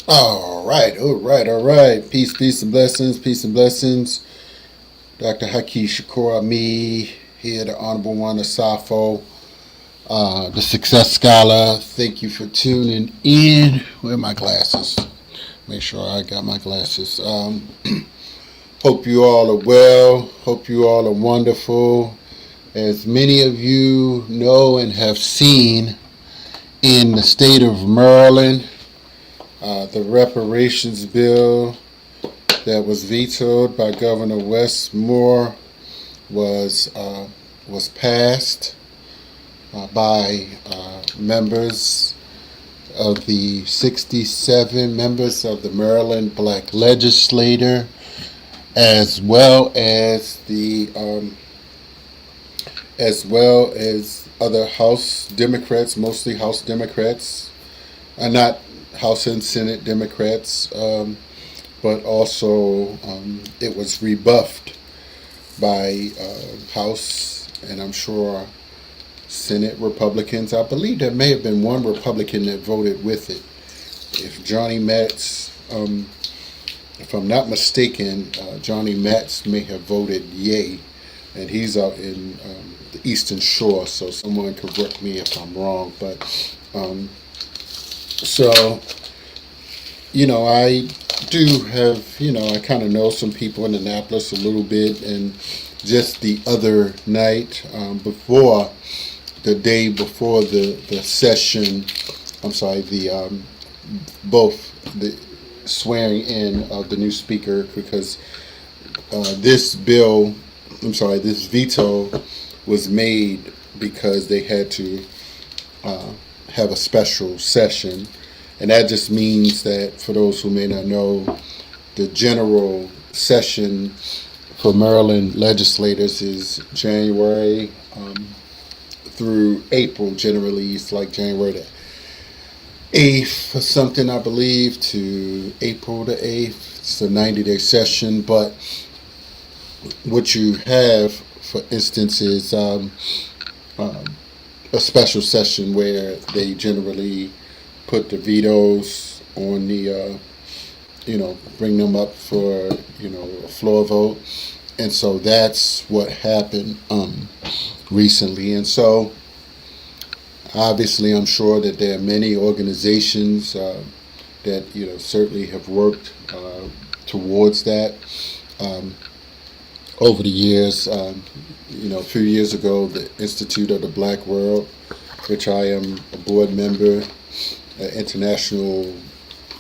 All right, all right, all right. Peace, peace, and blessings, peace and blessings. Dr. Haki Shakur Ami here, the Honorable One Asafo, the Success Scholar. Thank you for tuning in. Where are my glasses? Make sure I got my glasses. Hope you all are well. Hope you all are wonderful. As many of you know and have seen, in the state of Maryland, the reparations bill that was vetoed by Governor Westmore was passed by members of the 67 members of the Maryland Black Legislature, as well as other House Democrats, mostly House Democrats, not House and Senate Democrats, but also it was rebuffed by House and I'm sure Senate Republicans. I believe there may have been one Republican that voted with it. If Johnny Matz, if I'm not mistaken, Johnny Matz may have voted yay, and he's out in the Eastern Shore, so someone correct me if I'm wrong. But so, I do have, I kind of know some people in Annapolis a little bit, and just the other night, the day before the session, both the swearing in of the new speaker, because this veto was made because they had to have a special session. And that just means that, for those who may not know, the general session for Maryland legislators is January through April. Generally, it's like January the 8th or something, I believe, to April the 8th. It's a 90-day session. But what you have, for instance, is a special session where they generally put the vetoes on the, bring them up for, a floor vote. And so that's what happened recently. And so, obviously, I'm sure that there are many organizations that, certainly have worked towards that. Over the years, a few years ago, the Institute of the Black World, which I am a board member, an international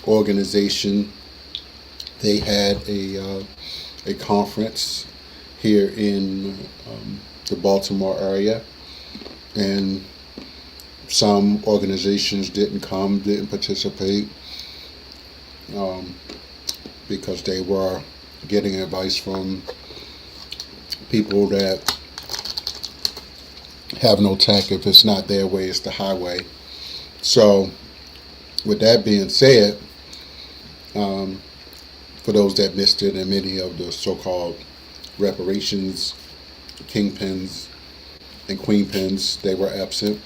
organization, they had a conference here in the Baltimore area, and some organizations didn't participate because they were getting advice from people that have no tact. If it's not their way, it's the highway. So, with that being said, for those that missed it, and many of the so-called reparations kingpins and queenpins, they were absent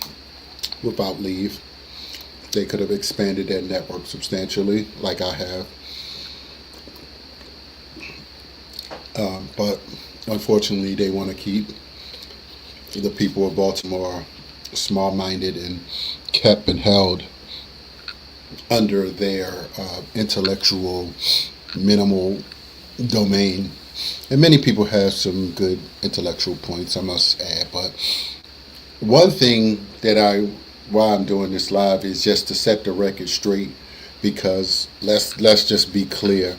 without leave. They could have expanded their network substantially, like I have. But unfortunately, they want to keep the people of Baltimore small-minded and kept and held under their intellectual minimal domain. And many people have some good intellectual points, I must add. But one thing that why I'm doing this live is just to set the record straight, because let's just be clear.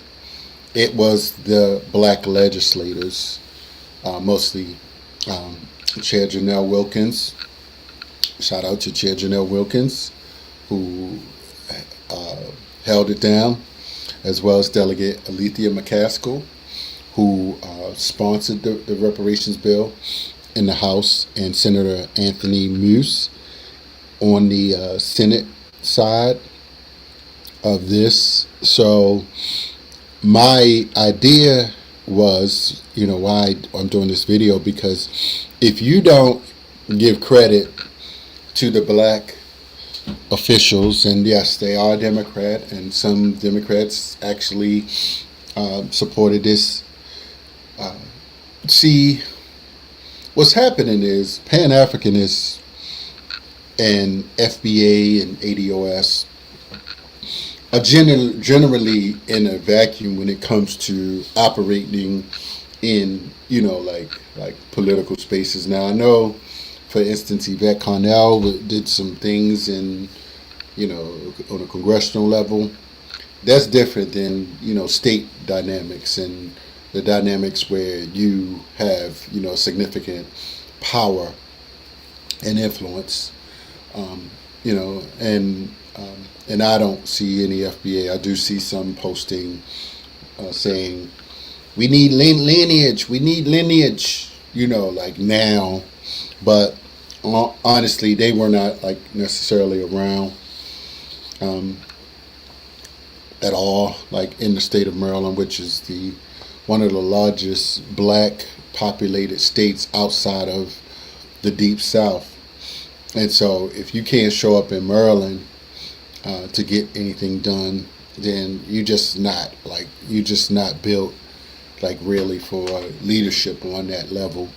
It was the black legislators, mostly Chair Janelle Wilkins. Shout out to Chair Janelle Wilkins, who held it down, as well as Delegate Alethea McCaskill, who sponsored the reparations bill in the House, and Senator Anthony Muse on the Senate side of this. So my idea was, why I'm doing this video, because if you don't give credit to the black officials, and yes, they are Democrat, and some Democrats actually supported this. See, what's happening is Pan-Africanists and FBA and ADOS are generally in a vacuum when it comes to operating in, like political spaces. Now, I know, for instance, Yvette Connell did some things in, on a congressional level. That's different than, state dynamics and the dynamics where you have, significant power and influence, and I don't see any FBA. I do see some posting saying, we need lineage, like now. But honestly, they were not like necessarily around at all, like in the state of Maryland, which is one of the largest black populated states outside of the Deep South. And so if you can't show up in Maryland to get anything done, then you're just not built like really for leadership on that level,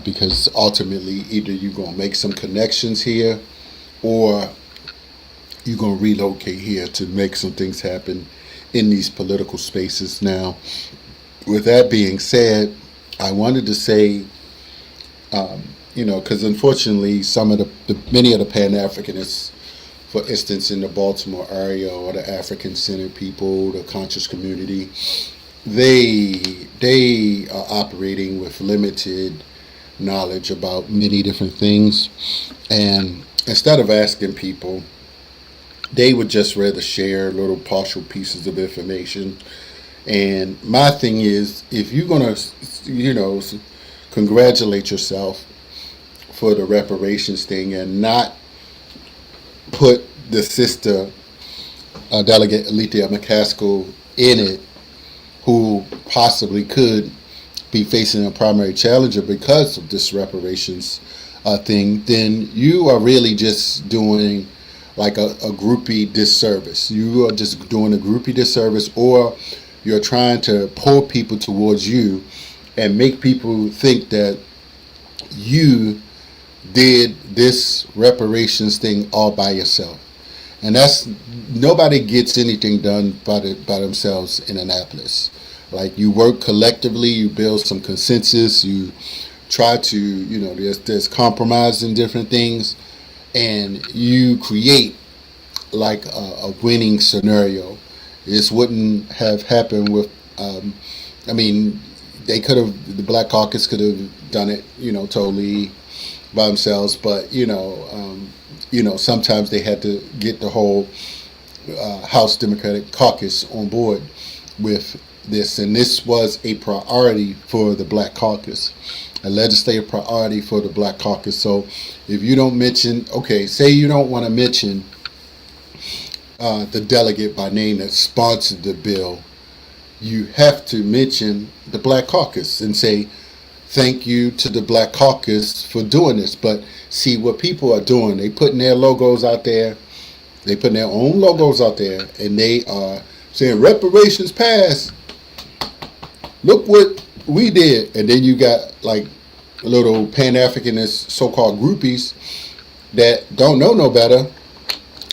because ultimately either you're going to make some connections here or you're going to relocate here to make some things happen in these political spaces. Now, with that being said, I wanted to say, because unfortunately many of the Pan-Africanists, for instance, in the Baltimore area, or the African-centered people, the conscious community, they are operating with limited knowledge about many different things, and instead of asking people, they would just rather share little partial pieces of information. And my thing is, if you're gonna, congratulate yourself for the reparations thing and not put the sister Delegate Alethea McCaskill in it, who possibly could be facing a primary challenger because of this reparations thing, then you are really just doing like a groupie disservice. You are just doing a groupie disservice, or you're trying to pull people towards you and make people think that you did this reparations thing all by yourself. And nobody gets anything done by themselves in Annapolis. Like, you work collectively, you build some consensus, you try to, there's compromise in different things, and you create like a winning scenario. This wouldn't have happened with, the Black Caucus could have done it, totally by themselves, but, sometimes they had to get the whole House Democratic Caucus on board with this, and this was a priority for the Black Caucus, a legislative priority for the Black Caucus. So if you don't mention, say you don't want to mention the delegate by name that sponsored the bill, you have to mention the Black Caucus and say thank you to the Black Caucus for doing this. But see, what people are doing, they putting their logos out there, they putting their own logos out there, and they are saying reparations pass, look what we did. And then you got like little Pan-Africanist so-called groupies that don't know no better,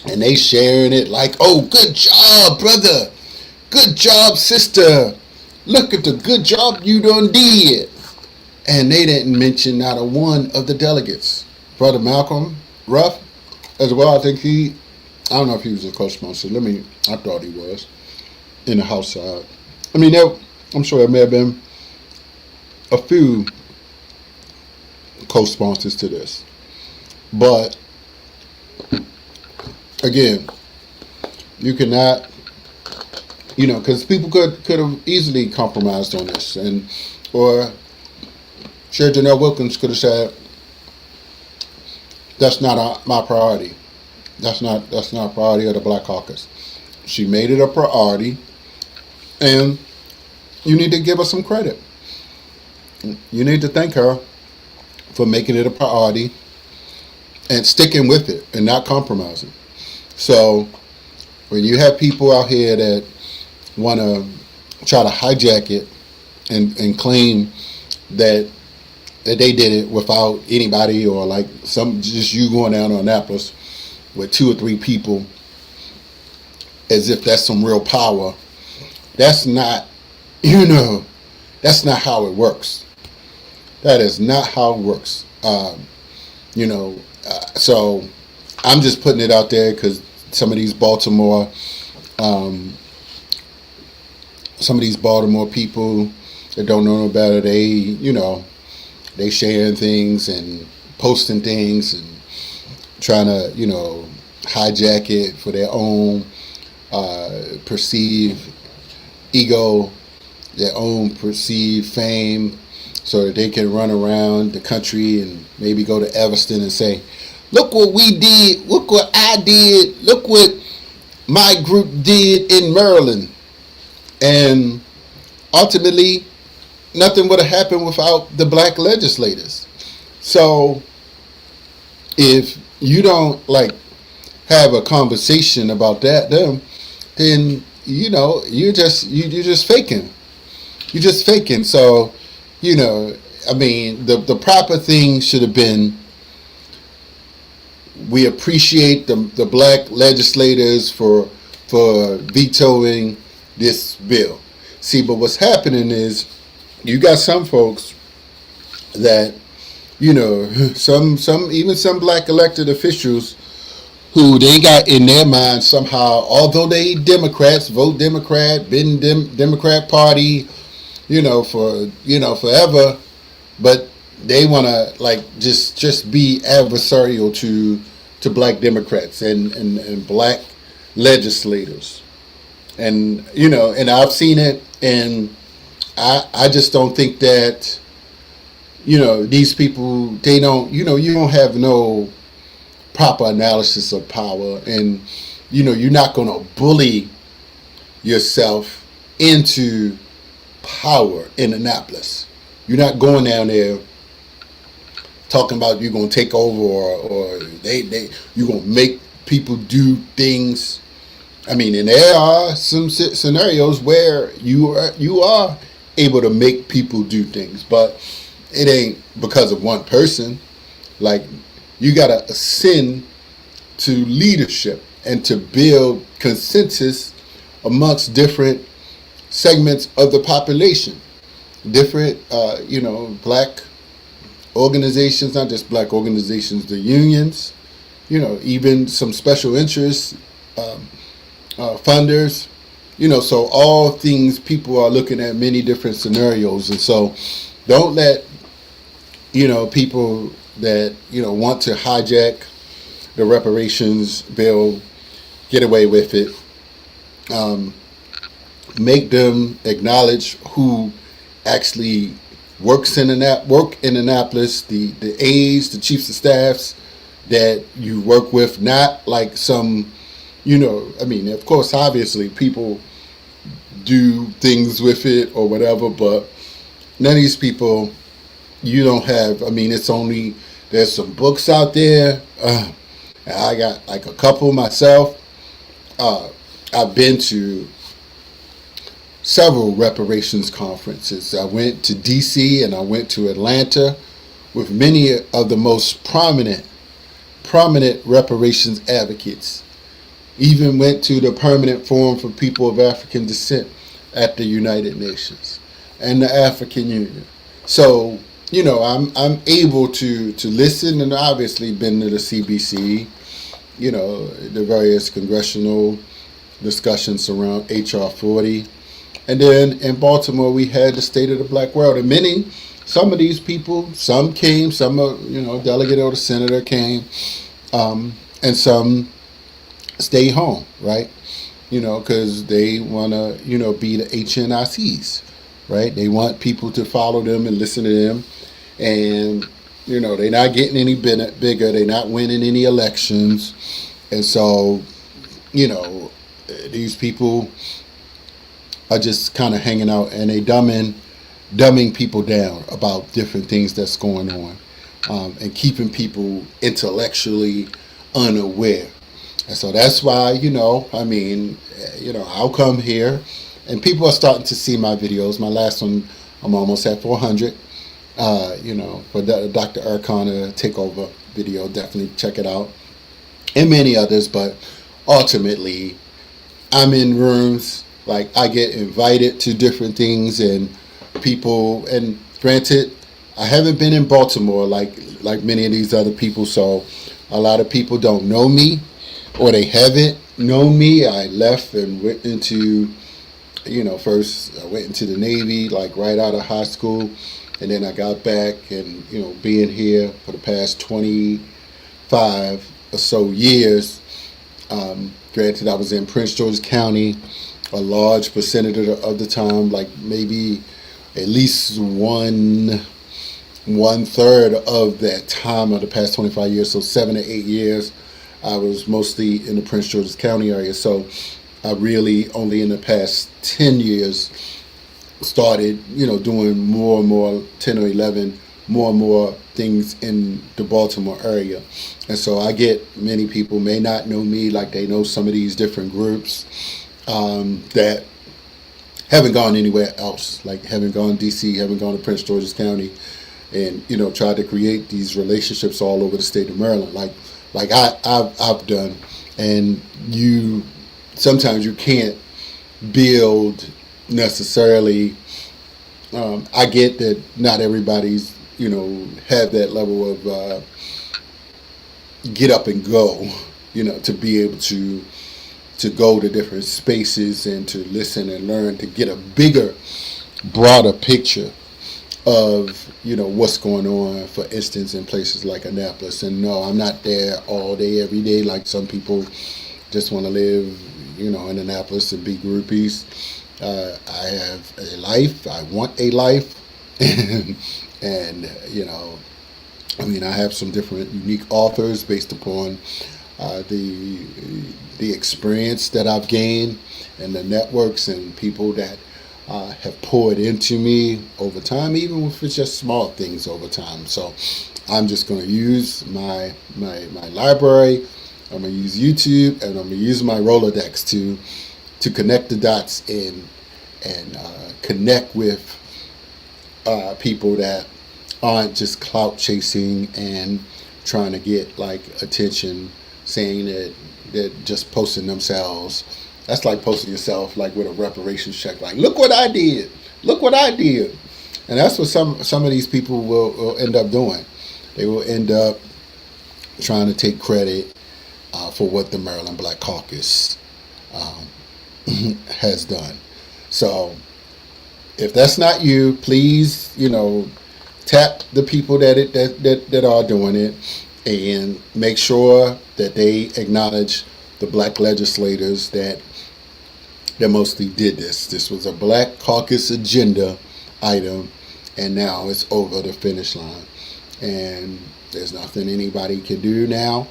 and they sharing it like, oh, good job, brother, good job, sister, look at the good job you done did. And they didn't mention not a one of the delegates. Brother Malcolm Ruff as well, I don't know if he was a co-sponsor, I thought he was, in the House side. I'm sure there may have been a few co-sponsors to this. But again, you cannot, because people could have easily compromised on this, or Sherry Janelle Wilkins could have said, that's not my priority. That's not a priority of the Black Caucus. She made it a priority, and you need to give her some credit. You need to thank her for making it a priority and sticking with it and not compromising. So when you have people out here that want to try to hijack it and claim that they did it without anybody, or like some just you going down to Annapolis with 2 or 3 people, as if that's some real power. That's not, that's not how it works. That is not how it works. So I'm just putting it out there because some of these Baltimore people that don't know no better, they sharing things and posting things and trying to, hijack it for their own perceived ego, their own perceived fame, so that they can run around the country and maybe go to Evanston and say, look what we did, look what I did, look what my group did in Maryland. And ultimately, nothing would have happened without the black legislators. So if you don't have a conversation about then you're just faking. You're just faking. So, the proper thing should have been, we appreciate the black legislators for vetoing this bill. See, but what's happening is you got some folks that, some black elected officials who they got in their mind somehow, although they Democrats, vote Democrat, been Democrat Party, forever, but they want to just be adversarial to black Democrats and black legislators. And, and I've seen it, and I just don't think that, these people, they don't, you don't have no proper analysis of power, and, you're not going to bully yourself into power in Annapolis. You're not going down there talking about you're going to take over or you're going to make people do things. And there are some scenarios where you are able to make people do things, but it ain't because of one person. You got to ascend to leadership and to build consensus amongst different segments of the population, different, black organizations, not just black organizations, the unions, even some special interests, funders, so all things, people are looking at many different scenarios. And so don't let, people that, want to hijack the reparations bill get away with it. Make them acknowledge who actually work in Annapolis, the aides, the chiefs of staffs that you work with, not like some, of course, obviously people do things with it or whatever, but none of these people, you don't have, it's only, there's some books out there. I got a couple myself. I've been to several reparations conferences. I went to DC and I went to Atlanta with many of the most prominent reparations advocates. Even went to the Permanent Forum for People of African Descent at the United Nations and the African Union. So, I'm able to listen, and obviously been to the CBC, the various congressional discussions around HR 40. And then in Baltimore, we had the State of the Black World. And some of these people, some came, some, delegate or the senator came, and some stay home, right? Because they want to, be the HNICs, right? They want people to follow them and listen to them. And, they're not getting any bigger. They're not winning any elections. And so, these people are just kind of hanging out, and they dumbing people down about different things that's going on, and keeping people intellectually unaware. And so that's why, I'll come here and people are starting to see my videos. My last one, I'm almost at 400. For the Dr. Arcana takeover video, definitely check it out. And many others, but ultimately, I'm in rooms, like I get invited to different things and people, and granted, I haven't been in Baltimore like many of these other people, so a lot of people don't know me or they haven't known me. I left and went into, first I went into the Navy like right out of high school, and then I got back and, being here for the past 25 or so years. Granted, I was in Prince George's County a large percentage of the time, like maybe at least one third of that time of the past 25 years, so 7 to 8 years, I was mostly in the Prince George's County area. So I really only in the past 10 years started, doing more and more, 10 or 11, more and more things in the Baltimore area. And so I get many people may not know me like they know some of these different groups that haven't gone anywhere else, like haven't gone to DC, haven't gone to Prince George's County, and tried to create these relationships all over the state of Maryland, like I've done. And sometimes you can't build necessarily. I get that not everybody's have that level of get up and go, to be able to go to different spaces and to listen and learn, to get a bigger, broader picture of what's going on, for instance, in places like Annapolis. And no, I'm not there all day every day like some people just want to live in Annapolis and be groupies. I have a life. I want a life. and I have some different unique authors based upon the experience that I've gained and the networks and people that have poured into me over time, even if it's just small things over time. So I'm just going to use my library. I'm going to use YouTube, and I'm going to use my Rolodex to connect the dots and connect with people that aren't just clout chasing and trying to get like attention, saying that just posting themselves. That's like posting yourself like with a reparations check, like look what I did, and that's what some of these people will end up doing. They will end up trying to take credit for what the Maryland Black Caucus has done. So if that's not you, please, tap the people that are doing it, and make sure that they acknowledge the black legislators that mostly did this. This was a Black Caucus agenda item, and now it's over the finish line. And there's nothing anybody can do now.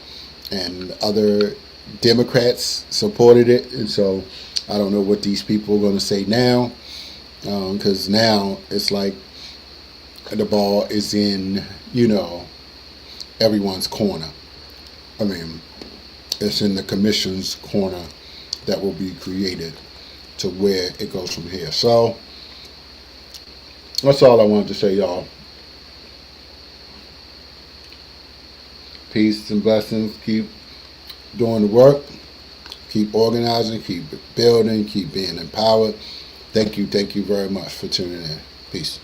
And other Democrats supported it, and so I don't know what these people are going to say now, because now it's like the ball is in, everyone's corner. I mean, it's in the commission's corner that will be created to where it goes from here. So that's all I wanted to say, y'all. Peace and blessings. Keep doing the work. Keep organizing. Keep building. Keep being empowered. Thank you very much for tuning in. Peace.